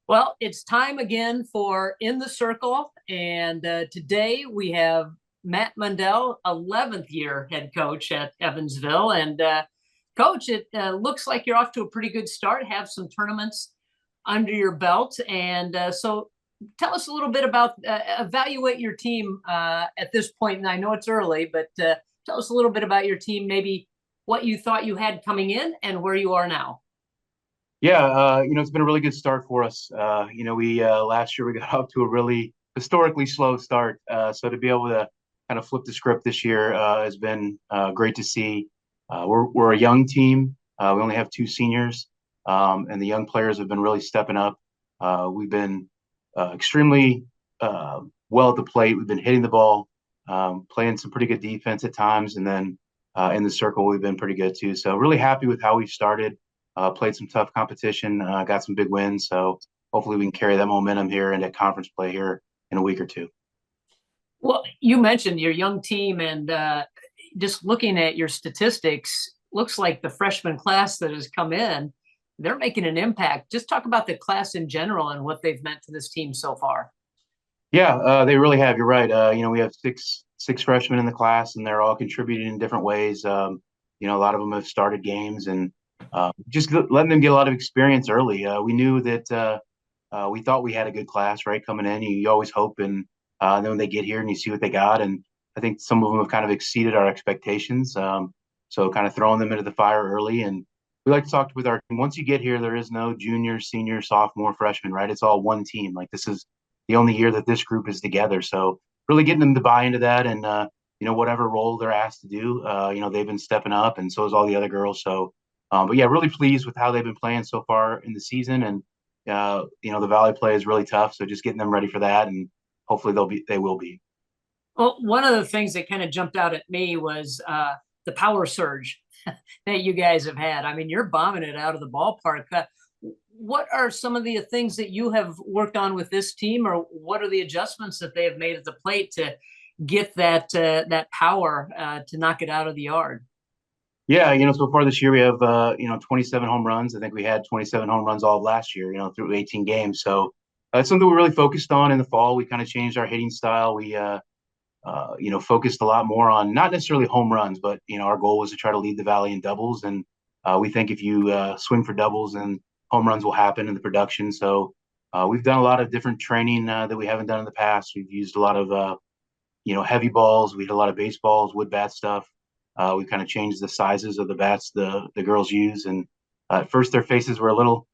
Well, it's time again for In the Circle. And today we have Mat Mundell, 11th year head coach at Evansville. And coach, it looks like you're off to a pretty good start, have some tournaments under your belt. And so tell us a little bit about, evaluate your team at this point. And I know it's early, but tell us a little bit about your team, maybe what you thought you had coming in and where you are now. Yeah, it's been a really good start for us. We last year we got off to a really historically slow start. So to be able to kind of flip the script this year has been great to see. We're a young team. We only have two seniors, and the young players have been really stepping up. We've been extremely well at the plate. We've been hitting the ball, playing some pretty good defense at times, and then in the circle we've been pretty good too. So really happy with how we started. Played some tough competition, got some big wins. So hopefully we can carry that momentum here into conference play here in a week or two. Well, you mentioned your young team, and just looking at your statistics, looks like the freshman class that has come in, they're making an impact. Just talk about the class in general and what they've meant to this team so far. Yeah, they really have. You're right. We have six freshmen in the class, and they're all contributing in different ways. A lot of them have started games, and just letting them get a lot of experience early. We knew that we thought we had a good class, right, coming in. You always hope, and then when they get here and you see what they got, and I think some of them have kind of exceeded our expectations. So kind of throwing them into the fire early, and we like to talk with our team. Once you get here, there is no junior, senior, sophomore, freshman, right? It's all one team. Like this is the only year that this group is together. So really getting them to buy into that, and whatever role they're asked to do, they've been stepping up, and so is all the other girls. So. But yeah, really pleased with how they've been playing so far in the season, and the Valley play is really tough. So just getting them ready for that, and hopefully they will be. Well, one of the things that kind of jumped out at me was the power surge that you guys have had. I mean, you're bombing it out of the ballpark. What are some of the things that you have worked on with this team, or what are the adjustments that they have made at the plate to get that power to knock it out of the yard? Yeah, so far this year we have 27 home runs. I think we had 27 home runs all of last year, through 18 games. So it's something we really focused on in the fall. We kind of changed our hitting style. We focused a lot more on not necessarily home runs, but our goal was to try to lead the Valley in doubles. And we think if you swing for doubles, then home runs will happen in the production. So we've done a lot of different training that we haven't done in the past. We've used a lot of heavy balls. We hit a lot of baseballs, wood bat stuff. We kind of changed the sizes of the bats the girls use, and at first their faces were a little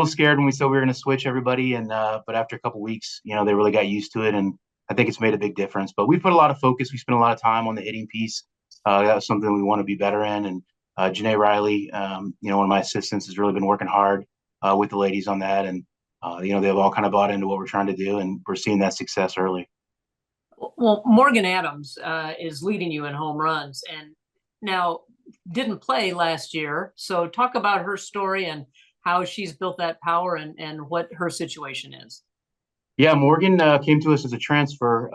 scared when we said we were going to switch everybody, and but after a couple weeks, they really got used to it, and I think it's made a big difference. But we put a lot of focus. We spent a lot of time on the hitting piece. That was something we want to be better in, and Janae Riley, one of my assistants, has really been working hard with the ladies on that, and they've all kind of bought into what we're trying to do, and we're seeing that success early. Well, Morgan Adams is leading you in home runs, and now didn't play last year. So talk about her story and how she's built that power and what her situation is. Yeah, Morgan came to us as a transfer,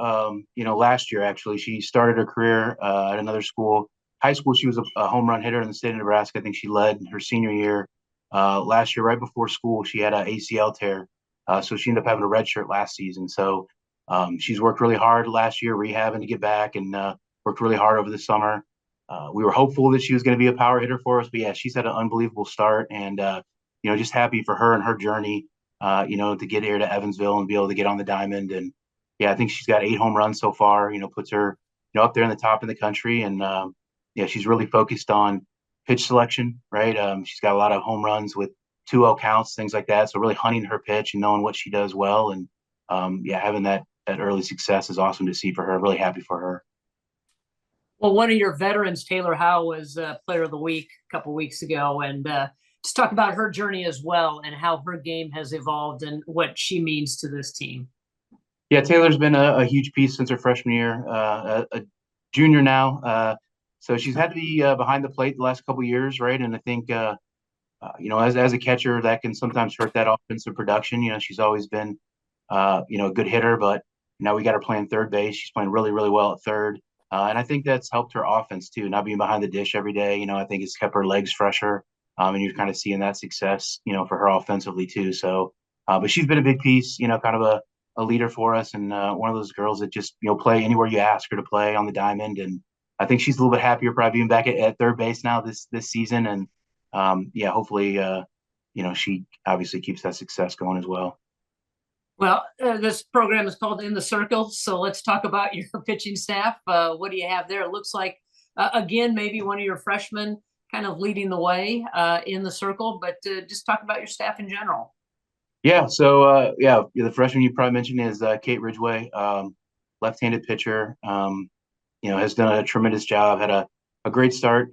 last year, actually. She started her career at another school. High school, she was a home run hitter in the state of Nebraska. I think she led her senior year. Last year, right before school, she had an ACL tear. So she ended up having a red shirt last season. So she's worked really hard last year, rehabbing to get back, and worked really hard over the summer. We were hopeful that she was going to be a power hitter for us, but yeah, she's had an unbelievable start, and just happy for her and her journey. To get here to Evansville and be able to get on the diamond, and yeah, I think she's got 8 home runs so far. Puts her up there in the top in the country, and she's really focused on pitch selection, right? She's got a lot of home runs with 2-0 counts, things like that. So really hunting her pitch and knowing what she does well, and having that early success is awesome to see for her. Really happy for her. Well, one of your veterans, Taylor Howe, was Player of the Week a couple weeks ago, and just talk about her journey as well and how her game has evolved and what she means to this team. Yeah, Taylor's been a huge piece since her freshman year, a junior now. So she's had to be behind the plate the last couple of years, right? And I think, as a catcher, that can sometimes hurt that offensive production. She's always been, a good hitter, but now we got her playing third base. She's playing really, really well at third. And I think that's helped her offense too, not being behind the dish every day. I think it's kept her legs fresher. And you're kind of seeing that success, for her offensively too. So But she's been a big piece, kind of a leader for us, and one of those girls that just play anywhere you ask her to play on the diamond. And I think she's a little bit happier probably being back at third base now this season. And yeah, hopefully she obviously keeps that success going as well. Well, this program is called In the Circle, so let's talk about your pitching staff. What do you have there? It looks like, again, maybe one of your freshmen kind of leading the way in the circle, but just talk about your staff in general. Yeah, so yeah, the freshman you probably mentioned is Kate Ridgway, left-handed pitcher. Has done a tremendous job. Had a great start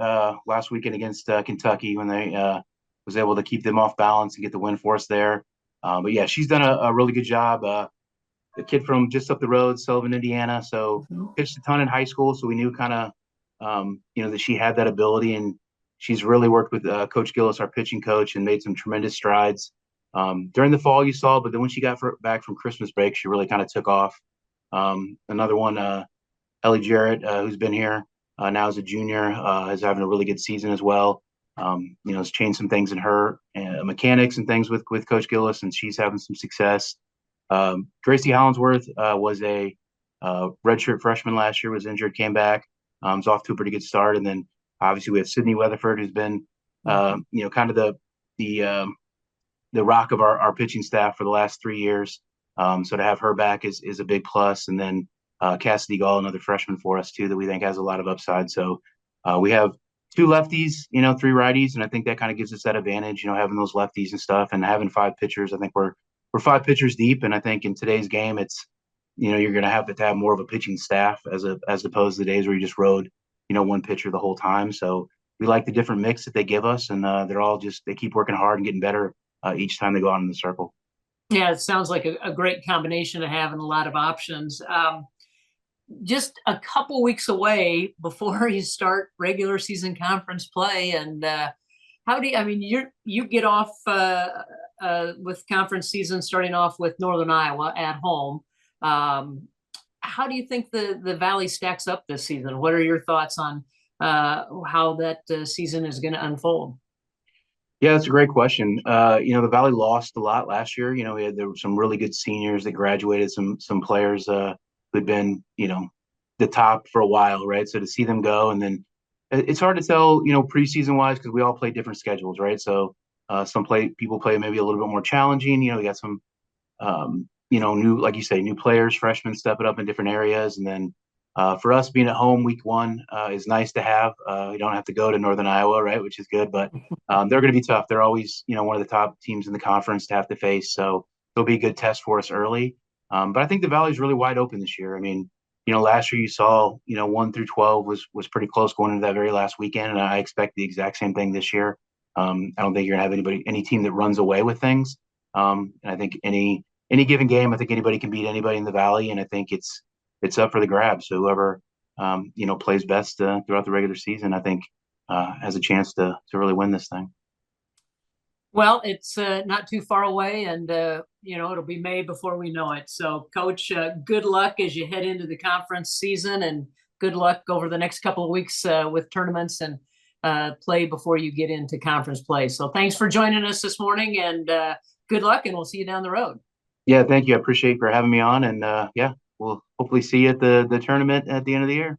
last weekend against Kentucky when they was able to keep them off balance and get the win for us there. But yeah, she's done a really good job. The kid from just up the road, Sullivan, Indiana. So pitched a ton in high school, so we knew kind of that she had that ability, and she's really worked with Coach Gillis, our pitching coach, and made some tremendous strides. During the fall, you saw, but then when she got back from Christmas break, she really kind of took off. Another one, Ellie Jarrett, who's been here now as a junior, is having a really good season as well. Has changed some things in her mechanics and things with Coach Gillis, and she's having some success. Gracie Hollingsworth was a redshirt freshman last year, was injured, came back, was off to a pretty good start. And then obviously we have Sydney Weatherford, who's been, kind of the rock of our pitching staff for the last 3 years. So to have her back is a big plus. And then Cassidy Gall, another freshman for us too, that we think has a lot of upside. So we have 2 lefties, 3 righties, and I think that kind of gives us that advantage, having those lefties and stuff, and having 5 pitchers. I think we're 5 pitchers deep, and I think in today's game, it's you're going to have more of a pitching staff as opposed to the days where you just rode one pitcher the whole time. So we like the different mix that they give us, and they're all they keep working hard and getting better each time they go out in the circle. Yeah, it sounds like a great combination of having a lot of options. Just a couple weeks away before you start regular season conference play, and you get off with conference season starting off with Northern Iowa at home. How do you think the Valley stacks up this season? What are your thoughts on how that season is going to unfold? Yeah, that's a great question. The Valley lost a lot last year. There were some really good seniors that graduated, some players who'd been, the top for a while, right? So to see them go, and then it's hard to tell, preseason wise, because we all play different schedules, right? So some people play maybe a little bit more challenging. We got some, new, like you say, new players, freshmen stepping up in different areas, and then for us being at home week 1 is nice to have. We don't have to go to Northern Iowa, right, which is good, but they're going to be tough. They're always, one of the top teams in the conference to have to face. So it'll be a good test for us early. But I think the Valley's really wide open this year. I mean, last year you saw, 1 through 12 was pretty close going into that very last weekend, and I expect the exact same thing this year. I don't think you're gonna have any team that runs away with things. And I think any given game, I think anybody can beat anybody in the Valley, and I think it's up for the grab. So whoever plays best throughout the regular season, I think has a chance to really win this thing. Well, it's not too far away, and it'll be May before we know it. So, Coach, good luck as you head into the conference season, and good luck over the next couple of weeks with tournaments and play before you get into conference play. So, thanks for joining us this morning, and good luck, and we'll see you down the road. Yeah, thank you. I appreciate you for having me on, and yeah, we'll hopefully see you at the tournament at the end of the year.